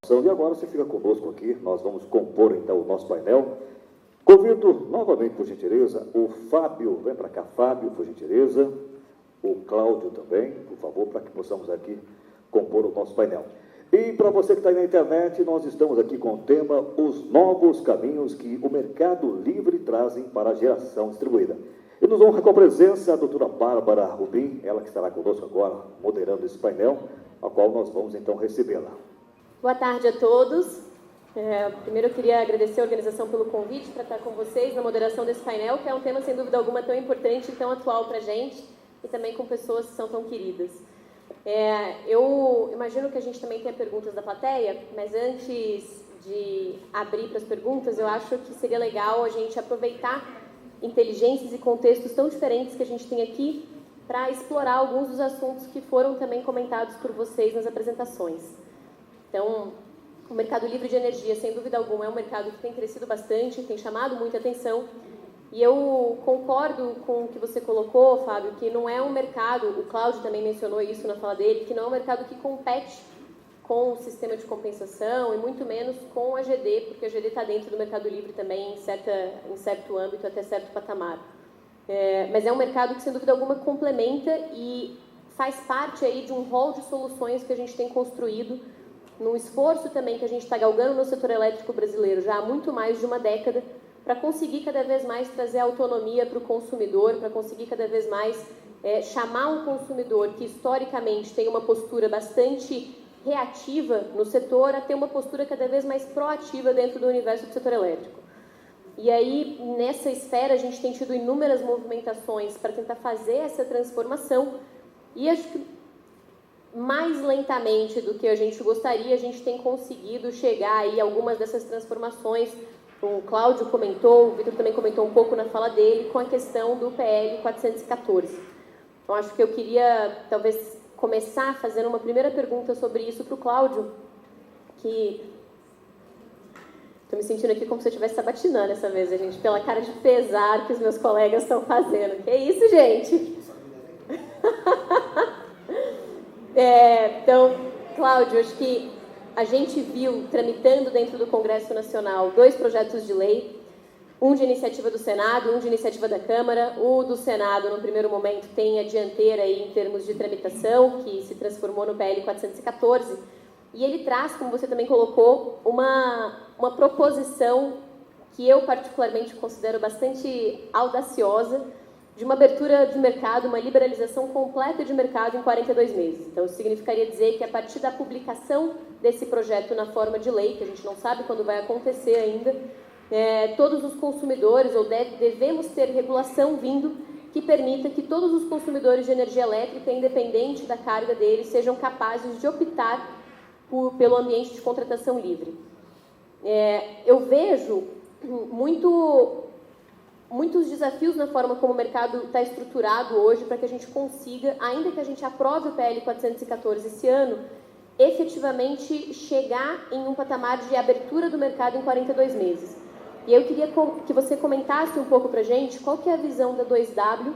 E agora você fica conosco aqui, nós vamos compor então o nosso painel. Convido novamente, por gentileza, o Fábio, vem para cá, Fábio, por gentileza, o Cláudio também, por favor, para que possamos aqui compor o nosso painel. E para você que está aí na internet, nós estamos aqui com o tema Os Novos Caminhos que o Mercado Livre trazem para a geração distribuída. E nos honra com a presença a doutora Bárbara Rubim, ela que estará conosco agora, moderando esse painel, a qual nós vamos então recebê-la. Boa tarde a todos. Primeiro eu queria agradecer a organização pelo convite para estar com vocês na moderação desse painel, que é um tema sem dúvida alguma tão importante e tão atual para a gente, e também com pessoas que são tão queridas. Eu imagino que a gente também tenha perguntas da plateia, mas antes de abrir para as perguntas, eu acho que seria legal a gente aproveitar inteligências e contextos tão diferentes que a gente tem aqui para explorar alguns dos assuntos que foram também comentados por vocês nas apresentações. Então, o mercado livre de energia, sem dúvida alguma, é um mercado que tem crescido bastante, tem chamado muita atenção. E eu concordo com o que você colocou, Fábio, que não é um mercado, o Cláudio também mencionou isso na fala dele, que não é um mercado que compete com o sistema de compensação e muito menos com a GD, porque a GD está dentro do mercado livre também em certo âmbito, até certo patamar. Mas é um mercado que, sem dúvida alguma, complementa e faz parte aí de um rol de soluções que a gente tem construído num esforço também que a gente está galgando no setor elétrico brasileiro já há muito mais de uma década, para conseguir cada vez mais trazer autonomia para o consumidor, para conseguir cada vez mais chamar um consumidor que historicamente tem uma postura bastante reativa no setor a ter uma postura cada vez mais proativa dentro do universo do setor elétrico. E aí, nessa esfera, a gente tem tido inúmeras movimentações para tentar fazer essa transformação e acho que mais lentamente do que a gente gostaria, a gente tem conseguido chegar aí a algumas dessas transformações. O Cláudio comentou, o Vitor também comentou um pouco na fala dele, com a questão do PL 414. Então, acho que eu queria, talvez, começar fazendo uma primeira pergunta sobre isso para o Cláudio, que estou me sentindo aqui como se eu estivesse sabatinando essa vez, gente, pela cara de pesar que os meus colegas estão fazendo. Que isso, gente? Então, Cláudio, acho que a gente viu, tramitando dentro do Congresso Nacional, 2 projetos de lei, um de iniciativa do Senado, um de iniciativa da Câmara. O do Senado, no primeiro momento, tem a dianteira aí em termos de tramitação, que se transformou no PL 414, e ele traz, como você também colocou, uma proposição que eu particularmente considero bastante audaciosa, de uma abertura de mercado, uma liberalização completa de mercado em 42 meses. Então, isso significaria dizer que, a partir da publicação desse projeto na forma de lei, que a gente não sabe quando vai acontecer ainda, todos os consumidores, ou devemos ter regulação vindo que permita que todos os consumidores de energia elétrica, independente da carga deles, sejam capazes de optar pelo ambiente de contratação livre. Eu vejo muitos desafios na forma como o mercado está estruturado hoje para que a gente consiga, ainda que a gente aprove o PL 414 esse ano, efetivamente chegar em um patamar de abertura do mercado em 42 meses. E eu queria que você comentasse um pouco para a gente qual que é a visão da 2W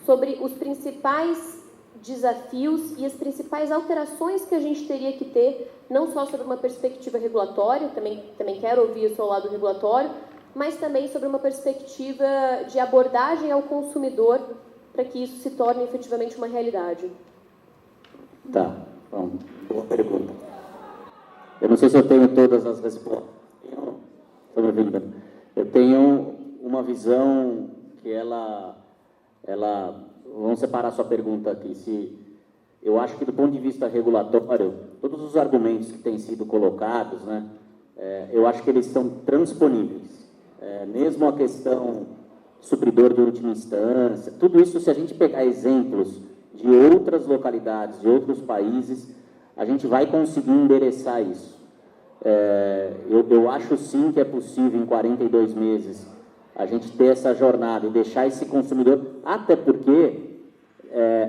sobre os principais desafios e as principais alterações que a gente teria que ter, não só sobre uma perspectiva regulatória, também quero ouvir o seu lado regulatório, mas também sobre uma perspectiva de abordagem ao consumidor para que isso se torne efetivamente uma realidade. Tá, bom, boa pergunta. Eu não sei se eu tenho todas as respostas. Estou me ouvindo? Eu tenho uma visão que ela... Vamos separar a sua pergunta aqui. Eu acho que, do ponto de vista regulatório, todos os argumentos que têm sido colocados, né, eu acho que eles são transponíveis. Mesmo a questão supridor de última instância, tudo isso, se a gente pegar exemplos de outras localidades, de outros países, a gente vai conseguir endereçar isso. Eu acho sim que é possível, em 42 meses, a gente ter essa jornada e deixar esse consumidor, até porque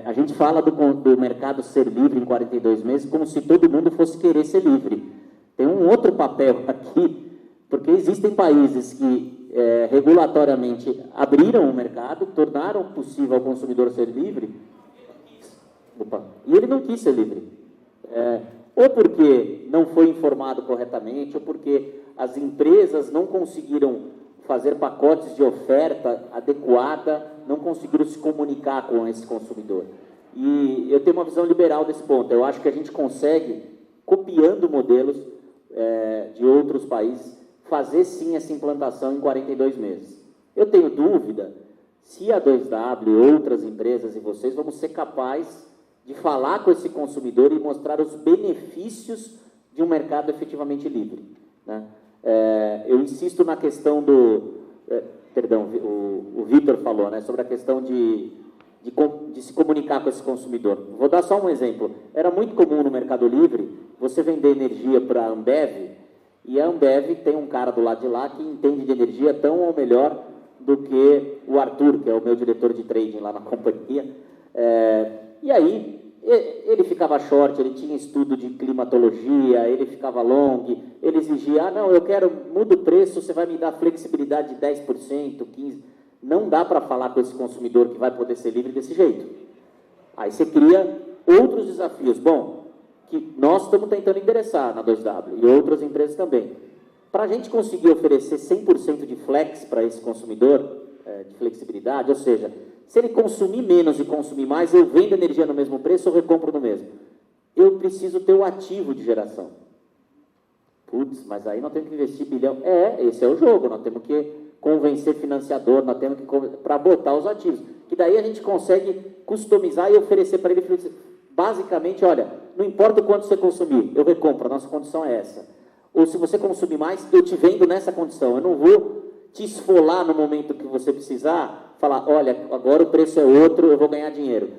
a gente fala do mercado ser livre em 42 meses como se todo mundo fosse querer ser livre. Tem um outro papel aqui, porque existem países que regulatoriamente abriram o mercado, tornaram possível ao consumidor ser livre, e ele não quis ser livre. Ou porque não foi informado corretamente ou porque as empresas não conseguiram fazer pacotes de oferta adequada, não conseguiram se comunicar com esse consumidor. E eu tenho uma visão liberal desse ponto. Eu acho que a gente consegue, copiando modelos de outros países, fazer sim essa implantação em 42 meses. Eu tenho dúvida se a 2W, outras empresas e vocês vamos ser capazes de falar com esse consumidor e mostrar os benefícios de um mercado efetivamente livre, né? Eu insisto na questão o Vitor falou, né, sobre a questão de se comunicar com esse consumidor. Vou dar só um exemplo. Era muito comum no Mercado Livre você vender energia para a Ambev, e a Ambev tem um cara do lado de lá que entende de energia tão ou melhor do que o Arthur, que é o meu diretor de trading lá na companhia. E aí, ele ficava short, ele tinha estudo de climatologia, ele ficava long, ele exigia, não, eu quero, muda o preço, você vai me dar flexibilidade de 10%, 15%. Não dá para falar com esse consumidor que vai poder ser livre desse jeito. Aí você cria outros desafios. Bom, que nós estamos tentando endereçar na 2W e outras empresas também. Para a gente conseguir oferecer 100% de flex para esse consumidor, de flexibilidade, ou seja, se ele consumir menos e consumir mais, eu vendo energia no mesmo preço ou recompro no mesmo. Eu preciso ter o ativo de geração. Putz, mas aí nós temos que investir bilhão. Esse é o jogo, nós temos que convencer financiador, nós temos que para botar os ativos. Que daí a gente consegue customizar e oferecer para ele, basicamente, olha, não importa o quanto você consumir, eu recompro, a nossa condição é essa. Ou se você consumir mais, eu te vendo nessa condição, eu não vou te esfolar no momento que você precisar, falar, olha, agora o preço é outro, eu vou ganhar dinheiro.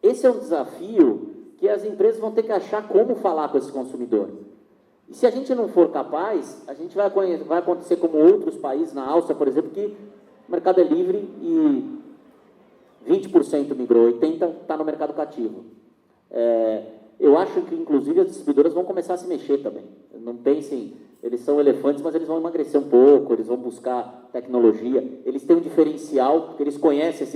Esse é um desafio que as empresas vão ter que achar como falar com esse consumidor. E se a gente não for capaz, a gente vai acontecer como outros países, na Áustria, por exemplo, que o mercado é livre e 20% migrou, 80% está no mercado cativo. Eu acho que, inclusive, as distribuidoras vão começar a se mexer também. Não pensem, eles são elefantes, mas eles vão emagrecer um pouco, eles vão buscar tecnologia, eles têm um diferencial, porque eles conhecem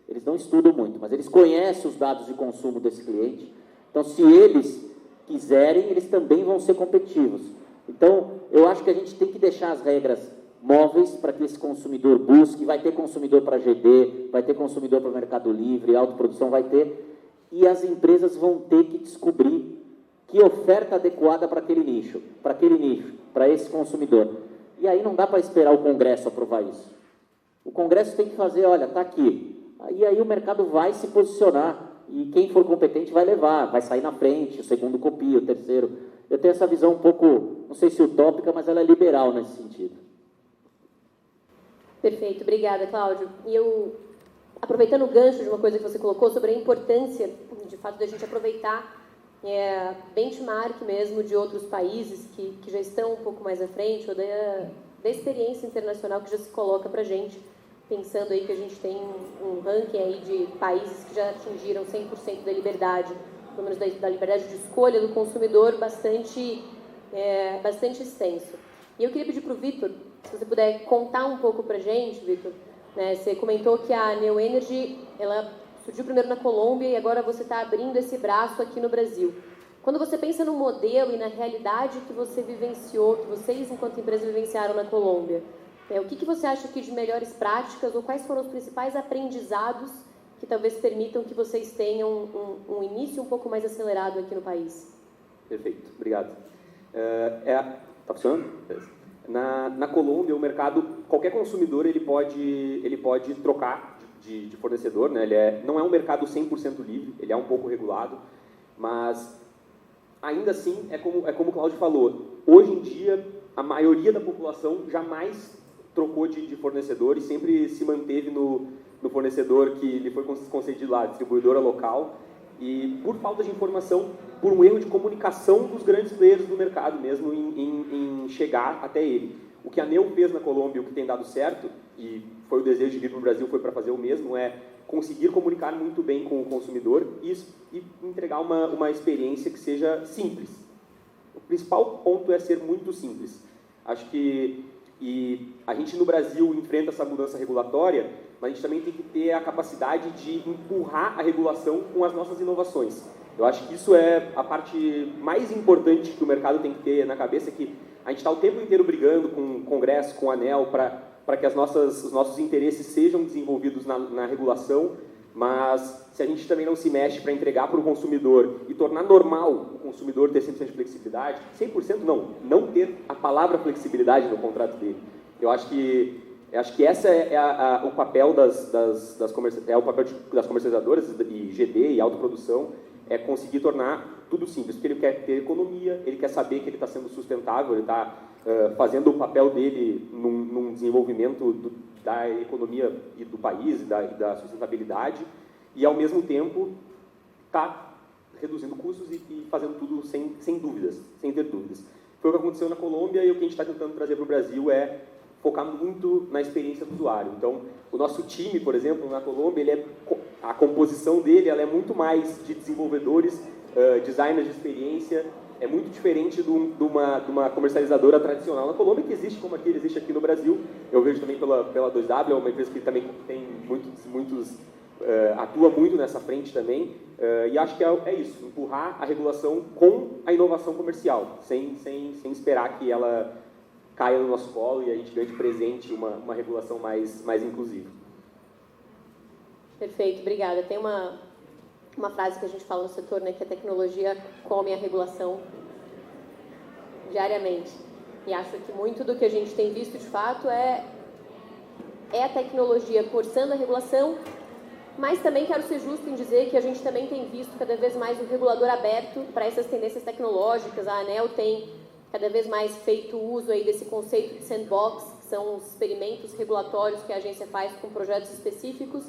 eles não estudam muito, mas eles conhecem os dados de consumo desse cliente. Então, se eles quiserem, eles também vão ser competitivos. Então, eu acho que a gente tem que deixar as regras móveis para que esse consumidor busque, vai ter consumidor para GD, vai ter consumidor para Mercado Livre, autoprodução vai ter, e as empresas vão ter que descobrir que oferta adequada para aquele nicho, para esse consumidor. E aí não dá para esperar o Congresso aprovar isso. O Congresso tem que fazer, olha, está aqui. E aí o mercado vai se posicionar, e quem for competente vai levar, vai sair na frente, o segundo copia, o terceiro. Eu tenho essa visão um pouco, não sei se utópica, mas ela é liberal nesse sentido. Perfeito, obrigada, Cláudio. E eu, aproveitando o gancho de uma coisa que você colocou sobre a importância, de fato, da gente aproveitar benchmark mesmo de outros países que já estão um pouco mais à frente, ou da experiência internacional que já se coloca para a gente, pensando aí que a gente tem um ranking aí de países que já atingiram 100% da liberdade, pelo menos da liberdade de escolha do consumidor, bastante extenso. E eu queria pedir para o Vitor, se você puder contar um pouco para a gente, Vitor, né, você comentou que a Neo Energy, ela surgiu primeiro na Colômbia e agora você está abrindo esse braço aqui no Brasil. Quando você pensa no modelo e na realidade que você vivenciou, que vocês, enquanto empresa, vivenciaram na Colômbia, o que você acha aqui de melhores práticas ou quais foram os principais aprendizados que talvez permitam que vocês tenham um início um pouco mais acelerado aqui no país? Perfeito, obrigado. Tá funcionando? Na Colômbia, o mercado, qualquer consumidor ele pode trocar de fornecedor, né? Não é um mercado 100% livre, ele é um pouco regulado, mas ainda assim, é como o Cláudio falou, hoje em dia a maioria da população jamais trocou de fornecedor e sempre se manteve no fornecedor que lhe foi concedido lá, distribuidora local, e por falta de informação, por um erro de comunicação dos grandes players do mercado mesmo em chegar até ele. O que a Neo fez na Colômbia, o que tem dado certo, e foi o desejo de vir para o Brasil, foi para fazer o mesmo, é conseguir comunicar muito bem com o consumidor e entregar uma experiência que seja simples. O principal ponto é ser muito simples. Acho que a gente no Brasil enfrenta essa mudança regulatória, mas a gente também tem que ter a capacidade de empurrar a regulação com as nossas inovações. Eu acho que isso é a parte mais importante que o mercado tem que ter na cabeça, que a gente está o tempo inteiro brigando com o Congresso, com a ANEEL, para que os nossos interesses sejam desenvolvidos na regulação, mas se a gente também não se mexe para entregar para o consumidor e tornar normal o consumidor ter 100% de flexibilidade, 100% não ter a palavra flexibilidade no contrato dele. Eu acho que essa é o papel das comercializadoras e GD e autoprodução, é conseguir tornar tudo simples, porque ele quer ter economia, ele quer saber que ele está sendo sustentável, ele está fazendo o papel dele num desenvolvimento da economia e do país e da sustentabilidade, e ao mesmo tempo está reduzindo custos e fazendo tudo sem dúvidas, sem ter dúvidas. Foi o que aconteceu na Colômbia e o que a gente está tentando trazer para o Brasil é focar muito na experiência do usuário. Então, o nosso time, por exemplo, na Colômbia, a composição dele ela é muito mais de desenvolvedores, designers de experiência, é muito diferente de uma comercializadora tradicional na Colômbia, que existe como existe aqui no Brasil. Eu vejo também pela 2W, é uma empresa que também tem atua muito nessa frente também, e acho que é isso, empurrar a regulação com a inovação comercial, sem esperar que ela caia no nosso colo e a gente ganhe de presente uma regulação mais inclusiva. Perfeito, obrigada. Tem uma frase que a gente fala no setor, né, que a tecnologia come a regulação diariamente. E acho que muito do que a gente tem visto, de fato, é a tecnologia forçando a regulação, mas também quero ser justo em dizer que a gente também tem visto cada vez mais um regulador aberto para essas tendências tecnológicas. A ANEEL tem cada vez mais feito uso aí desse conceito de sandbox, que são os experimentos regulatórios que a agência faz com projetos específicos,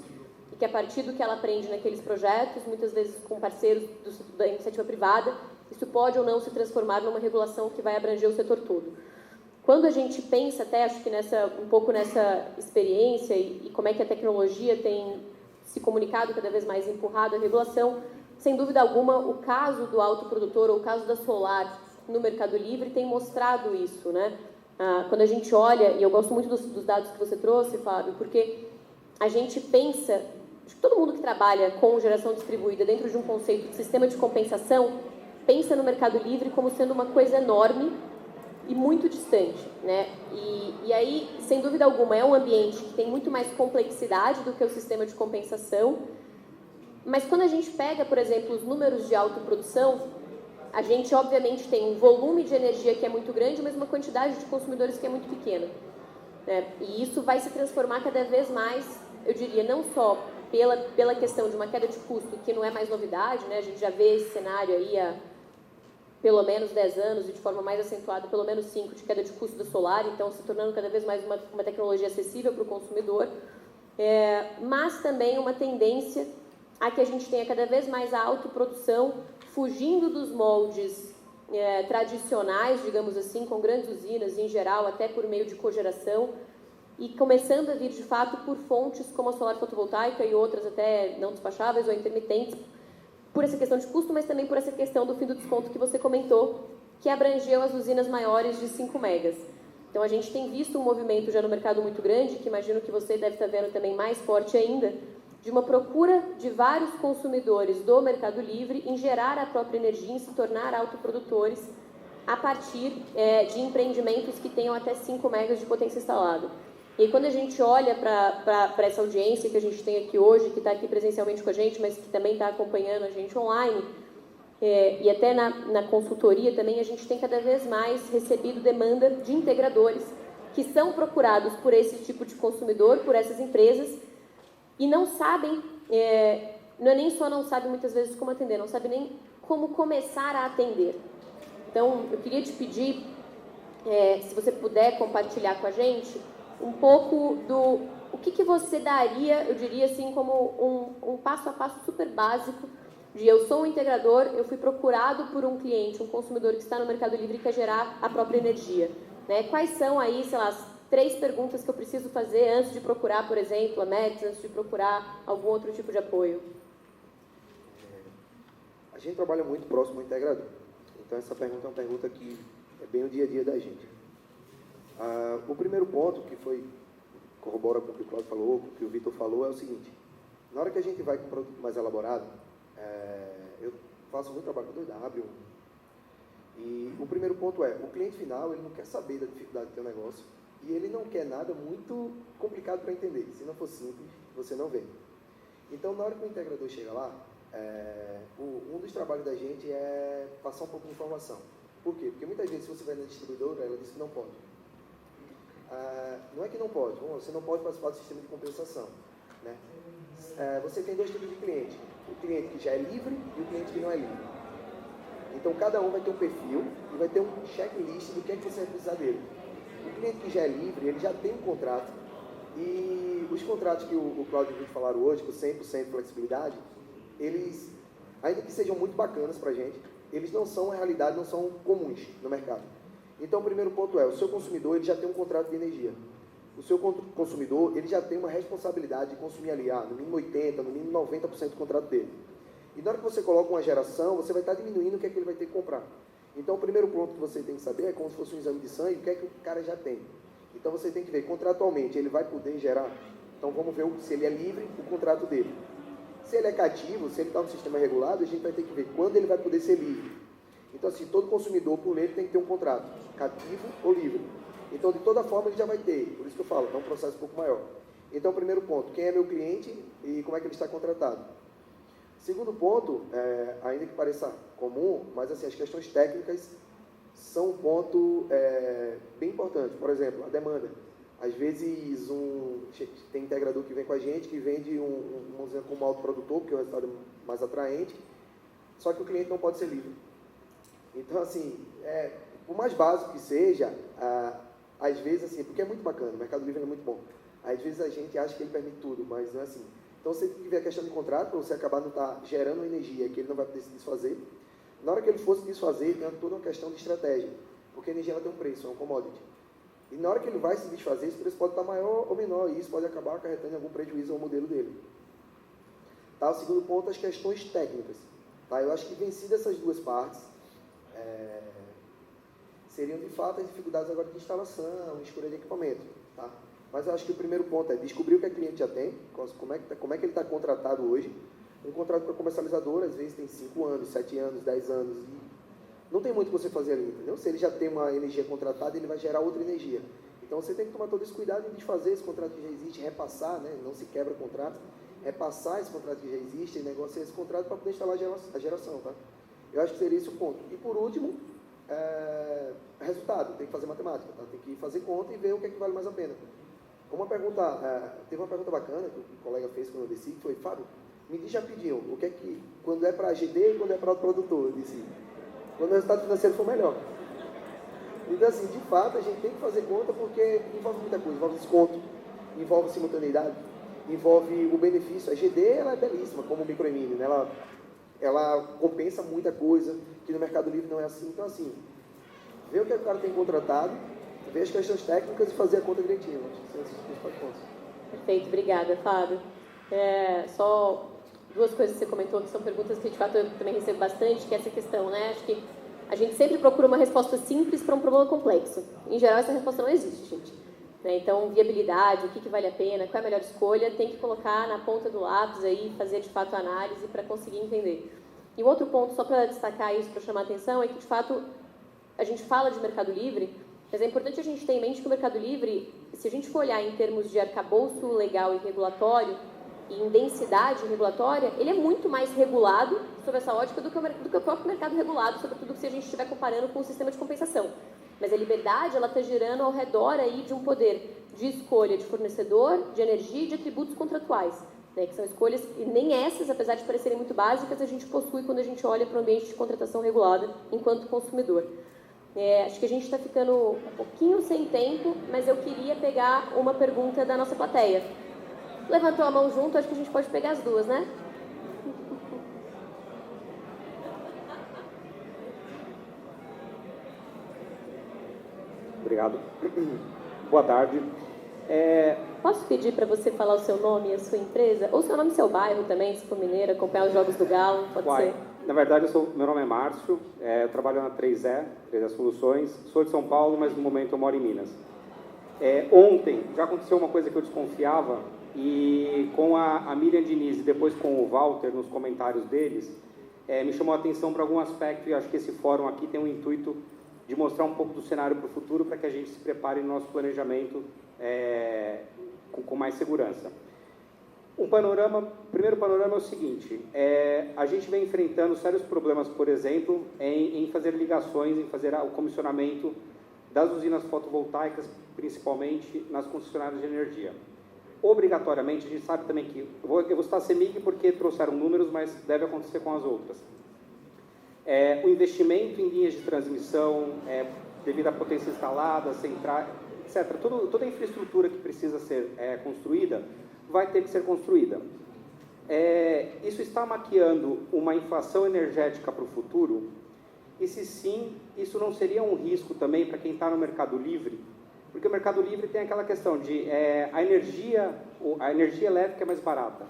e que a partir do que ela aprende naqueles projetos, muitas vezes com parceiros da iniciativa privada, isso pode ou não se transformar numa regulação que vai abranger o setor todo. Quando a gente pensa, até acho que um pouco nessa experiência e como é que a tecnologia tem se comunicado cada vez mais empurrado a regulação, sem dúvida alguma, o caso do autoprodutor ou o caso da Solar no Mercado Livre tem mostrado isso, né? Quando a gente olha, e eu gosto muito dos dados que você trouxe, Fábio, porque a gente pensa, acho que todo mundo que trabalha com geração distribuída dentro de um conceito de sistema de compensação, pensa no Mercado Livre como sendo uma coisa enorme e muito distante, né? E aí, sem dúvida alguma, é um ambiente que tem muito mais complexidade do que o sistema de compensação, mas quando a gente pega, por exemplo, os números de autoprodução, a gente, obviamente, tem um volume de energia que é muito grande, mas uma quantidade de consumidores que é muito pequena, né? E isso vai se transformar cada vez mais, eu diria, não só pela questão de uma queda de custo, que não é mais novidade, né? A gente já vê esse cenário aí há pelo menos 10 anos e de forma mais acentuada, pelo menos 5, de queda de custo da solar, então se tornando cada vez mais uma tecnologia acessível para o consumidor, mas também uma tendência a que a gente tenha cada vez mais a autoprodução, fugindo dos moldes tradicionais, digamos assim, com grandes usinas, em geral, até por meio de cogeração, e começando a vir, de fato, por fontes como a solar fotovoltaica e outras até não despacháveis ou intermitentes, por essa questão de custo, mas também por essa questão do fim do desconto que você comentou, que abrangeu as usinas maiores de 5 megas. Então, a gente tem visto um movimento já no mercado muito grande, que imagino que você deve estar vendo também mais forte ainda, de uma procura de vários consumidores do Mercado Livre em gerar a própria energia, em se tornar autoprodutores a partir de empreendimentos que tenham até 5 megas de potência instalada. E aí, quando a gente olha para essa audiência que a gente tem aqui hoje, que está aqui presencialmente com a gente, mas que também está acompanhando a gente online, e até na consultoria também, a gente tem cada vez mais recebido demanda de integradores que são procurados por esse tipo de consumidor, por essas empresas, e não sabem, não é nem só não sabem muitas vezes como atender, não sabem nem como começar a atender. Então, eu queria te pedir, se você puder compartilhar com a gente, um pouco do o que você daria, eu diria assim, como um passo a passo super básico de eu sou um integrador, eu fui procurado por um cliente, um consumidor que está no Mercado Livre e quer gerar a própria energia, né? Quais são aí, sei lá, as 3 perguntas que eu preciso fazer antes de procurar, por exemplo, a METS, antes de procurar algum outro tipo de apoio? A gente trabalha muito próximo ao integrador. Então, essa pergunta é uma pergunta que é bem o dia a dia da gente. O primeiro ponto, que corrobora com o que o Cláudio falou, com o que o Vitor falou, é o seguinte. Na hora que a gente vai com um produto mais elaborado, eu faço muito trabalho com 2W. E o primeiro ponto é, o cliente final, ele não quer saber da dificuldade do teu negócio e ele não quer nada muito complicado para entender. Se não for simples, você não vê. Então, na hora que o integrador chega lá, um dos trabalhos da gente é passar um pouco de informação. Por quê? Porque muitas vezes, se você vai na distribuidora, ela diz que não pode. Não é que não pode, você não pode participar do sistema de compensação. Né? Você tem 2 tipos de cliente. O cliente que já é livre e o cliente que não é livre. Então, cada um vai ter um perfil e vai ter um checklist do que é que você vai precisar dele. O cliente que já é livre, ele já tem um contrato. E os contratos que o Cláudio e o Vitor falaram hoje, com 100% de flexibilidade, eles, ainda que sejam muito bacanas para a gente, eles não são a realidade, não são comuns no mercado. Então, o primeiro ponto é, o seu consumidor ele já tem um contrato de energia. O seu consumidor ele já tem uma responsabilidade de consumir ali, no mínimo 80%, no mínimo 90% do contrato dele. E na hora que você coloca uma geração, você vai estar diminuindo o que é que ele vai ter que comprar. Então, o primeiro ponto que você tem que saber é como se fosse um exame de sangue, o que é que o cara já tem. Então, você tem que ver, contratualmente, ele vai poder gerar? Então, vamos ver se ele é livre, o contrato dele. Se ele é cativo, se ele está no sistema regulado, a gente vai ter que ver quando ele vai poder ser livre. Então, assim, todo consumidor, por lei, tem que ter um contrato, cativo ou livre. Então, de toda forma, ele já vai ter. Por isso que eu falo, é um processo um pouco maior. Então, primeiro ponto, quem é meu cliente e como é que ele está contratado? Segundo ponto, ainda que pareça comum, mas assim, as questões técnicas são um ponto bem importante. Por exemplo, a demanda. Às vezes, tem integrador que vem com a gente, que vende vamos dizer, como autoprodutor, porque é um resultado mais atraente, só que o cliente não pode ser livre. Então, assim, por mais básico que seja, às vezes, assim, porque é muito bacana, o Mercado Livre é muito bom. Às vezes a gente acha que ele permite tudo, mas não é assim. Então, você tem que ver a questão de contrato, para você acabar não estar gerando energia que ele não vai poder se desfazer. Na hora que ele for se desfazer, tem toda uma questão de estratégia, porque a energia ela tem um preço, é um commodity. E na hora que ele vai se desfazer, esse preço pode estar maior ou menor, e isso pode acabar acarretando algum prejuízo ao modelo dele. Tá? O segundo ponto, as questões técnicas. Tá? Eu acho que vencidas essas duas partes, seriam de fato as dificuldades agora de instalação, escolha de equipamento. Tá? Mas eu acho que o primeiro ponto é descobrir o que o cliente já tem, como é que ele está contratado hoje. Um contrato para comercializador, às vezes, tem 5 anos, 7 anos, 10 anos, e não tem muito o que você fazer ali, entendeu? Se ele já tem uma energia contratada, ele vai gerar outra energia. Então, você tem que tomar todo esse cuidado em desfazer esse contrato que já existe, repassar, né? Não se quebra o contrato, repassar esse contrato que já existe e negociar esse contrato para poder instalar a geração, tá? Eu acho que seria esse o ponto. E, por último, resultado, tem que fazer matemática, tá? Tem que fazer conta e ver o que é que vale mais a pena. Teve uma pergunta bacana que o colega fez quando eu desci, que foi, Fábio, me diz rapidinho, o que é que, quando é para a GD e quando é para o produtor, eu disse, quando o resultado financeiro for melhor. Então, assim, de fato, a gente tem que fazer conta porque envolve muita coisa, envolve desconto, envolve simultaneidade, envolve o benefício. A GD, ela é belíssima, como o microemine, né? Ela compensa muita coisa, que no Mercado Livre não é assim. Então, assim, ver o que o cara tem contratado, ver as questões técnicas e fazer a conta direitinho. Acho que são esses principais pontos. Perfeito, obrigada, Fábio. Só duas coisas que você comentou, que são perguntas que de fato eu também recebo bastante, que é essa questão, né? Acho que a gente sempre procura uma resposta simples para um problema complexo. Em geral, essa resposta não existe, gente. Então, viabilidade, o que vale a pena, qual é a melhor escolha, tem que colocar na ponta do lápis aí, fazer de fato a análise para conseguir entender. E um outro ponto, só para destacar isso, para chamar a atenção, é que de fato a gente fala de Mercado Livre, mas é importante a gente ter em mente que o Mercado Livre, se a gente for olhar em termos de arcabouço legal e regulatório, e em densidade regulatória, ele é muito mais regulado sob essa ótica do que o próprio mercado regulado, sobretudo se a gente estiver comparando com o sistema de compensação. Mas a liberdade está girando ao redor aí de um poder de escolha de fornecedor, de energia e de atributos contratuais, né, que são escolhas, e nem essas, apesar de parecerem muito básicas, a gente possui quando a gente olha para o ambiente de contratação regulada enquanto consumidor. Acho que a gente está ficando um pouquinho sem tempo, mas eu queria pegar uma pergunta da nossa plateia. Levantou a mão junto, acho que a gente pode pegar as duas, né? Obrigado. Boa tarde. Posso pedir para você falar o seu nome e a sua empresa? Ou seu nome e seu bairro também, se for mineiro, acompanhar os Jogos do Galo, pode ser? Na verdade, meu nome é Márcio, eu trabalho na 3E Soluções, sou de São Paulo, mas no momento eu moro em Minas. Ontem já aconteceu uma coisa que eu desconfiava, e com a Miriam Diniz e depois com o Walter nos comentários deles, me chamou a atenção para algum aspecto, e acho que esse fórum aqui tem um intuito de mostrar um pouco do cenário para o futuro, para que a gente se prepare no nosso planejamento com mais segurança. O primeiro panorama é o seguinte, a gente vem enfrentando sérios problemas, por exemplo, em fazer ligações, em fazer o comissionamento das usinas fotovoltaicas, principalmente nas concessionárias de energia. Obrigatoriamente, a gente sabe também que, eu vou citar a CEMIG porque trouxeram números, mas deve acontecer com as outras. O investimento em linhas de transmissão, devido à potência instalada, central, etc., toda a infraestrutura que precisa ser construída, vai ter que ser construída. Isso está maquiando uma inflação energética para o futuro? E se sim, isso não seria um risco também para quem está no mercado livre? Porque o mercado livre tem aquela questão de a energia elétrica é mais barata,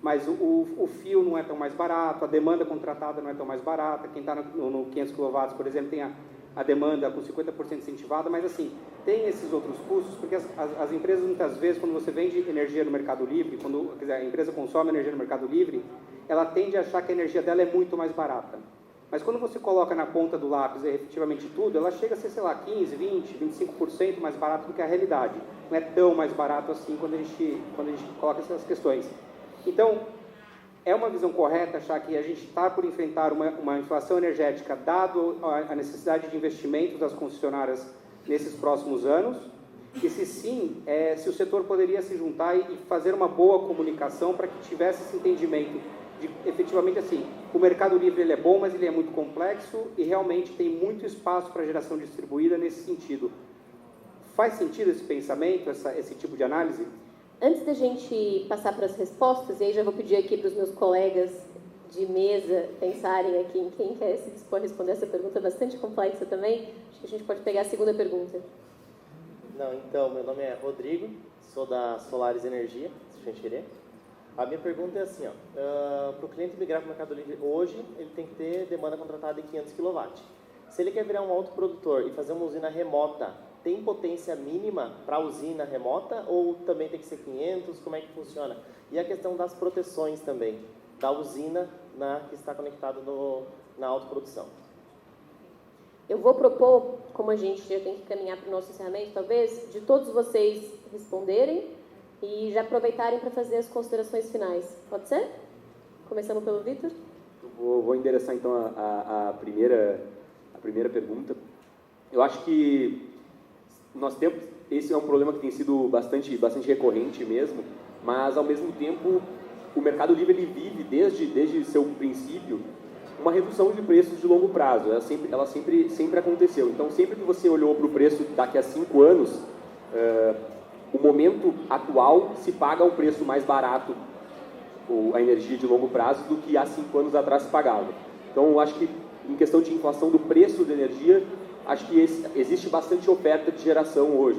mas o fio não é tão mais barato, a demanda contratada não é tão mais barata, quem está no 500 kW, por exemplo, tem a demanda com 50% incentivada, mas assim, tem esses outros custos, porque as empresas muitas vezes, quando você vende energia no mercado livre, quando a empresa consome energia no mercado livre, ela tende a achar que a energia dela é muito mais barata. Mas quando você coloca na ponta do lápis efetivamente tudo, ela chega a ser, sei lá, 15, 20, 25% mais barato do que a realidade. Não é tão mais barato assim quando a gente coloca essas questões. Então, é uma visão correta achar que a gente está por enfrentar uma inflação energética, dado a necessidade de investimentos das concessionárias nesses próximos anos? E se sim, se o setor poderia se juntar e fazer uma boa comunicação para que tivesse esse entendimento de, efetivamente, assim, o mercado livre ele é bom, mas ele é muito complexo e realmente tem muito espaço para geração distribuída nesse sentido. Faz sentido esse pensamento, esse tipo de análise? Antes da gente passar para as respostas, e aí já vou pedir aqui para os meus colegas de mesa pensarem aqui em quem quer se dispor a responder essa pergunta bastante complexa também, acho que a gente pode pegar a segunda pergunta. Não, então, meu nome é Rodrigo, sou da Solaris Energia, Xanxerê. A minha pergunta é assim, para o cliente migrar para o Mercado Livre hoje, ele tem que ter demanda contratada de 500 kW. Se ele quer virar um autoprodutor e fazer uma usina remota, tem potência mínima para a usina remota ou também tem que ser 500? Como é que funciona? E a questão das proteções também, da usina que está conectada na autoprodução. Eu vou propor, como a gente já tem que caminhar para o nosso encerramento, talvez, de todos vocês responderem e já aproveitarem para fazer as considerações finais. Pode ser? Começando pelo Vitor. Vou endereçar, então, a primeira pergunta. Eu acho que nós temos... Esse é um problema que tem sido bastante recorrente mesmo, mas, ao mesmo tempo, o Mercado Livre ele vive, desde seu princípio, uma redução de preços de longo prazo. Ela sempre aconteceu. Então, sempre que você olhou para o preço daqui a 5 anos... o momento atual se paga um preço mais barato a energia de longo prazo do que há 5 anos atrás se pagava. Então, eu acho que em questão de inflação do preço da energia, acho que existe bastante oferta de geração hoje.